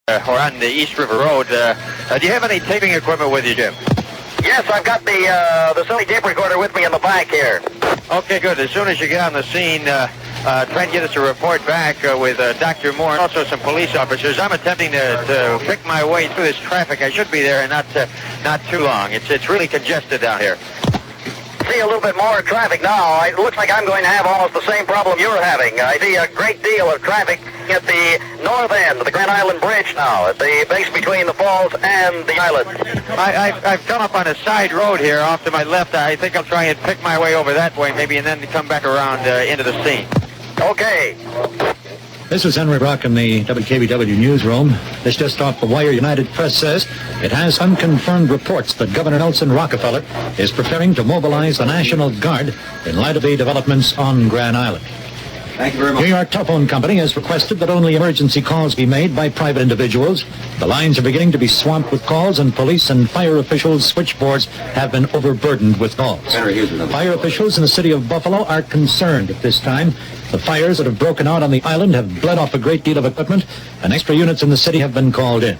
or on the East River Road. Do you have any taping equipment with you, Jim? Yes, I've got the Sony tape recorder with me in the back here. Okay, good. As soon as you get on the scene, try and get us a report back with Dr. Moore and also some police officers. I'm attempting to pick my way through this traffic. I should be there in not too long. It's really congested down here. See a little bit more traffic now. It looks like I'm going to have almost the same problem you're having. I see a great deal of traffic at the north end of the Grand Island Bridge now, at the base between the falls and the island. I've come up on a side road here off to my left. I think I'll try and pick my way over that way maybe, and then come back around into the scene. Okay. This is Henry Brock in the WKBW newsroom. This just off the wire. United Press says it has unconfirmed reports that Governor Nelson Rockefeller is preparing to mobilize the National Guard in light of the developments on Grand Island. Thank you very much. New York Telephone Company has requested that only emergency calls be made by private individuals. The lines are beginning to be swamped with calls, and police and fire officials' switchboards have been overburdened with calls. Fire officials in the city of Buffalo are concerned at this time. The fires that have broken out on the island have bled off a great deal of equipment, and extra units in the city have been called in.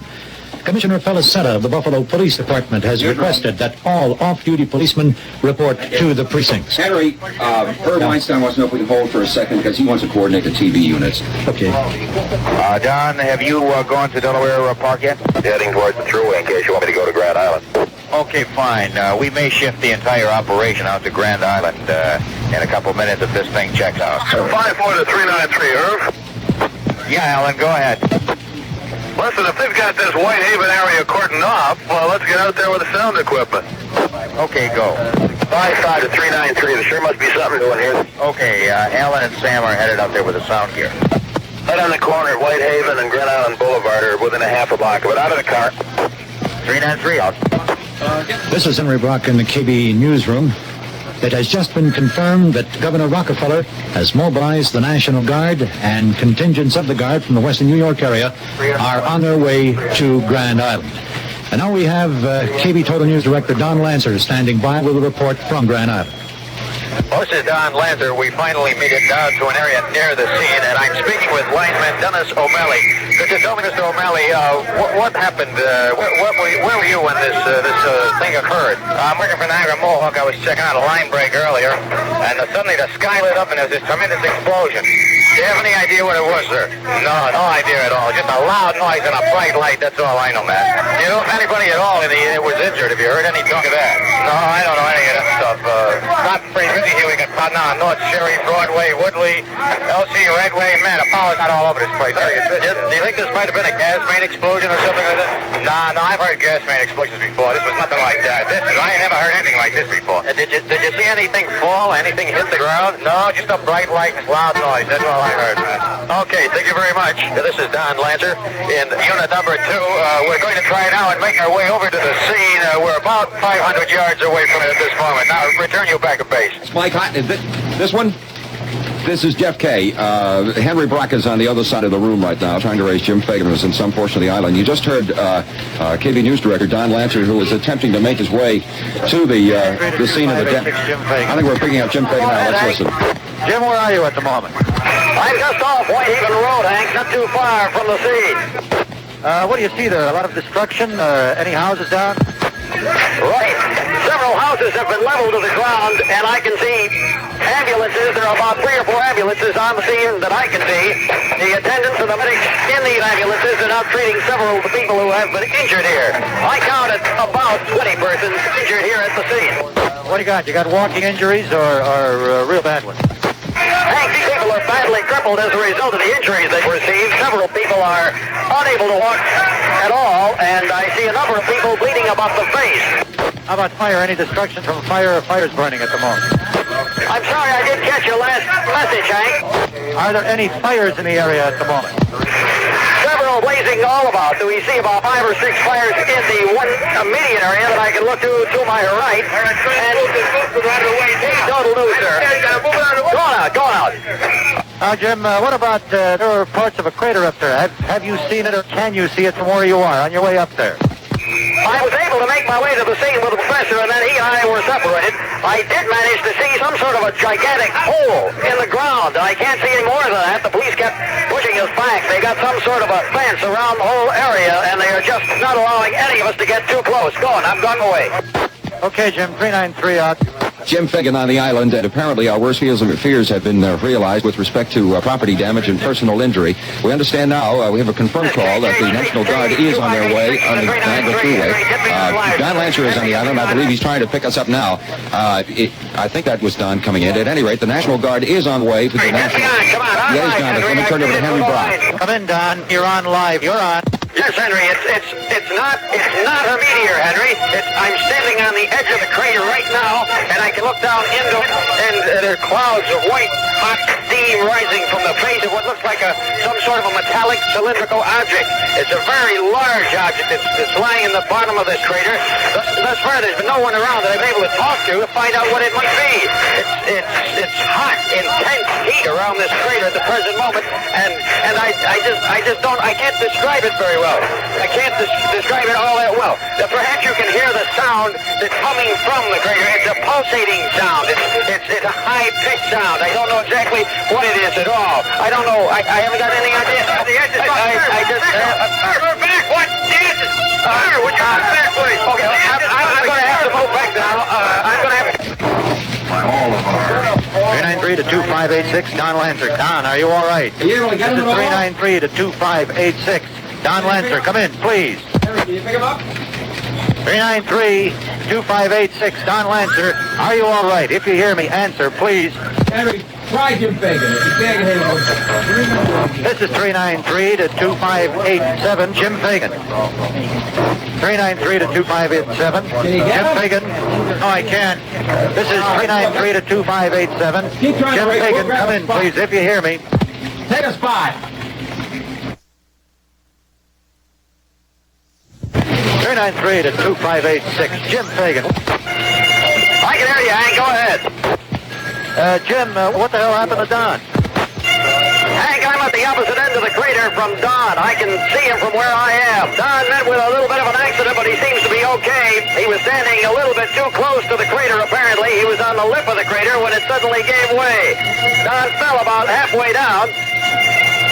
Commissioner Felicetta of the Buffalo Police Department has requested that all off-duty policemen report to the precincts. Henry, Herb Weinstein wants to know if we can hold for a second because he wants to coordinate the TV units. Okay. Don, have you gone to Delaware Park yet? Heading towards the thruway in case you want me to go to Grand Island. Okay, fine. We may shift the entire operation out to Grand Island in a couple minutes if this thing checks out. 54 to 393, Irv. Yeah, Alan, go ahead. Listen, if they've got this Whitehaven area cordoned off, well, let's get out there with the sound equipment. Okay, go. 55 to 393, there sure must be something doing here. Okay, Alan and Sam are headed out there with the sound gear. Right on the corner at Whitehaven and Grand Island Boulevard are within a half a block of it. Out of the car. 393 out. This is Henry Brock in the KB newsroom. It has just been confirmed that Governor Rockefeller has mobilized the National Guard, and contingents of the Guard from the Western New York area are on their way to Grand Island. And now we have KB Total News Director Don Lancer standing by with a report from Grand Island. Well, this is Don Lancer. We finally made it down to an area near the scene, and I'm speaking with lineman Dennis O'Malley. Could you tell me, Mr. O'Malley, what happened? Where were you when this thing occurred? I'm working for Niagara Mohawk. I was checking out a line break earlier, and suddenly the sky lit up and there's this tremendous explosion. Do you have any idea what it was, sir? No idea at all. Just a loud noise and a bright light. That's all I know, man. Do you know if anybody at all was injured? Have you heard any talk of that? No, I don't know any of that stuff. Not pretty busy here. We got now North Sherry, Broadway, Woodley, LC, Redway. Man, the power's not all over this place. Do you think this might have been a gas main explosion or something like that? No, I've heard gas main explosions before. This was nothing like that. I ain't never heard anything like this before. Did you see anything fall? Anything hit the ground? No, just a bright light and loud noise. That's all I heard, man. Okay, thank you very much. This is Don Lancer in unit number 2. We're going to try now and make our way over to the scene. We're about 500 yards away from it at this moment. Now, return you back to base. Mike Houghton, this one? This is Jeff Kay. Henry Brock is on the other side of the room right now, trying to raise Jim Fagan, who's in some portion of the island. You just heard KB News Director Don Lancer, who is attempting to make his way to the scene of the death. I think we're picking up Jim Fagan now. Let's listen. Jim, where are you at the moment? I'm just off Whitehaven Road, Hank, not too far from the scene. What do you see there? A lot of destruction? Any houses down? Right. Several houses have been leveled to the ground, and I can see ambulances. There are about 3 or 4 ambulances on the scene that I can see. The attendants and the medics in these ambulances are now treating several of the people who have been injured here. I counted about 20 persons injured here at the scene. What do you got? You got walking injuries or real bad ones? Hank, these people are badly crippled as a result of the injuries they've received. Several people are unable to walk at all, and I see a number of people bleeding about the face. How about fire? Any destruction from fire or fire's burning at the moment? I'm sorry I didn't catch your last message, Hank. Are there any fires in the area at the moment? Several blazing all about. Do we see about 5 or 6 fires in the one immediate area that I can look to my right? And total news, sir. Go out. Jim, what about there are reports of a crater up there? Have you seen it or can you see it from where you are on your way up there? I was able to make my way to the scene with the professor, and then he and I were separated. I did manage to see some sort of a gigantic hole in the ground. I can't see any more than that. The police kept pushing us back. They got some sort of a fence around the whole area. not allowing any of us to get too close. Go on, I'm going away. Okay, Jim, 393 out. Jim Fagan on the island, and apparently our worst fears have been realized with respect to property damage and personal injury. We understand now, we have a confirmed call that the National Guard is on their way on the Niagara Freeway. Don Lancer is on the island. I believe he's trying to pick us up now. I think that was Don coming in. At any rate, the National Guard is on the way to the National... Come on, Yes, Don. Let me turn over to Henry Brock. Come in, Don. You're on live. You're on. Yes, Henry, it's not a meteor, Henry. I'm standing on the edge of the crater right now, and I can look down into it, and there are clouds of white, hot steam rising from the face of what looks like some sort of a metallic cylindrical object. It's a very large object that's lying in the bottom of this crater. Thus far, there's been no one around that I've been able to talk to find out what it might be. It's hot, intense heat around this crater at the present moment, and I can't describe it very well. I can't describe it all that well. Perhaps you can hear the sound that's coming from the crater. It's a pulsating sound. It's a high-pitched sound. I don't know exactly what it is at all. I don't know. I haven't got any idea. We're back. What? Sir, would you come back, please? Okay, I'm going to have to move back now. I'm going to have to... 393 to 2586, Don Lancer. Don, are you all right? This is 393 to 2586. Don Lancer, come in, please. Henry, can you pick him up? 393 2586, Don Lancer. Are you all right? If you hear me, answer, please. Henry, try Jim Fagan. If you can't get him, This is 393 to 2587, Jim Fagan. 393 to 2587. Jim Fagan. No, I can't. This is 393 to 2587. Jim Fagan, come in, please, if you hear me. take a spot. 393 to 2586, Jim Fagan. I can hear you, Hank. Go ahead. Jim, what the hell happened to Don? Hank, I'm at the opposite end of the crater from Don. I can see him from where I am. Don met with a little bit of an accident, but he seems to be okay. He was standing a little bit too close to the crater, apparently. He was on the lip of the crater when it suddenly gave way. Don fell about halfway down,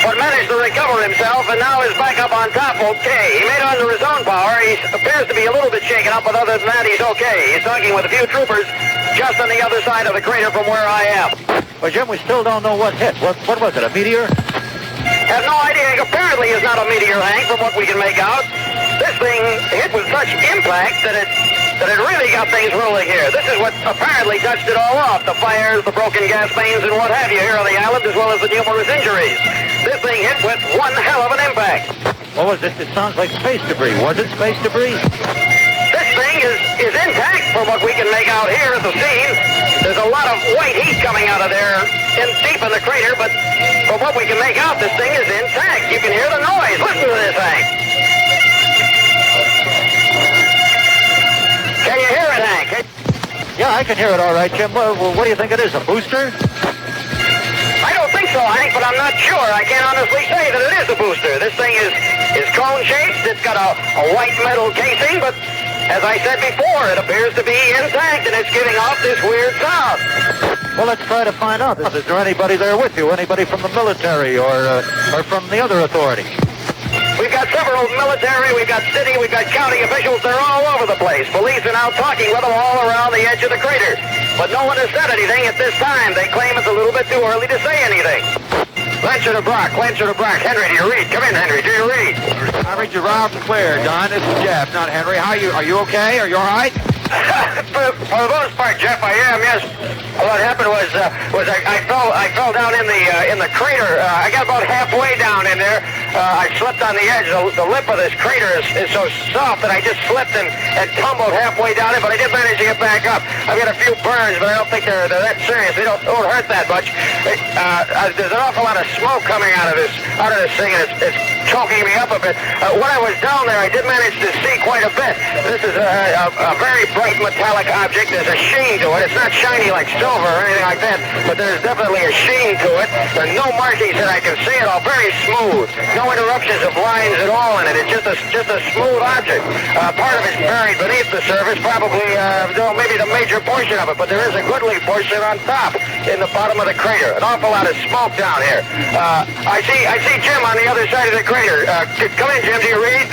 but managed to recover himself, and now is back up on top okay. He made it under his own power. He appears to be a little bit shaken up, but other than that, he's okay. He's talking with a few troopers just on the other side of the crater from where I am. Well, Jim, we still don't know what hit. What was it, a meteor? Have no idea. Apparently it's not a meteor, Hank, from what we can make out. This thing hit with such impact that it really got things rolling here. This is what apparently touched it all off. The fires, the broken gas mains, and what have you here on the island, as well as the numerous injuries. This thing hit with one hell of an impact. What was it? It sounds like space debris. Was it space debris? This thing is intact from what we can make out here at the scene. There's a lot of white heat coming out of there deep in the crater, but from what we can make out, this thing is intact. You can hear the noise. Listen to this thing. Can you hear it, Hank? Yeah, I can hear it all right, Jim. Well, what do you think it is, a booster? I don't think so, Hank, but I'm not sure. I can't honestly say that it is a booster. This thing is cone-shaped. It's got a white metal casing, but as I said before, it appears to be intact, and it's giving off this weird sound. Well, let's try to find out. Is there anybody there with you? Anybody from the military or from the other authorities? We've got several military, we've got city, we've got county officials. They're all over the place. Police are now talking with them all around the edge of the crater. But no one has said anything at this time. They claim it's a little bit too early to say anything. Lancer to Brock. Henry, do you read? Come in, Henry. Do you read? I read you loud and clear, Don. This is Jeff, not Henry. Are you okay? Are you all right? For the most part, Jeff, I am. Yes. What happened was I fell down in the crater. I got about halfway down in there. I slipped on the edge. The lip of this crater is so soft that I just slipped and tumbled halfway down it. But I did manage to get back up. I've got a few burns, but I don't think they're that serious. They don't hurt that much. There's an awful lot of smoke coming out of this thing, and it's choking me up a bit. When I was down there, I did manage to see quite a bit. This is a very bright metallic object. There's a sheen to it. It's not shiny like silver or anything like that, but there's definitely a sheen to it. There are no markings that I can see at all. Very smooth. No interruptions of lines at all in it. It's just a smooth object. Part of it's buried beneath the surface, probably maybe the major portion of it, but there is a goodly portion on top in the bottom of the crater. An awful lot of smoke down here. I see Jim on the other side of the crater. Come in, Jim. Do you read?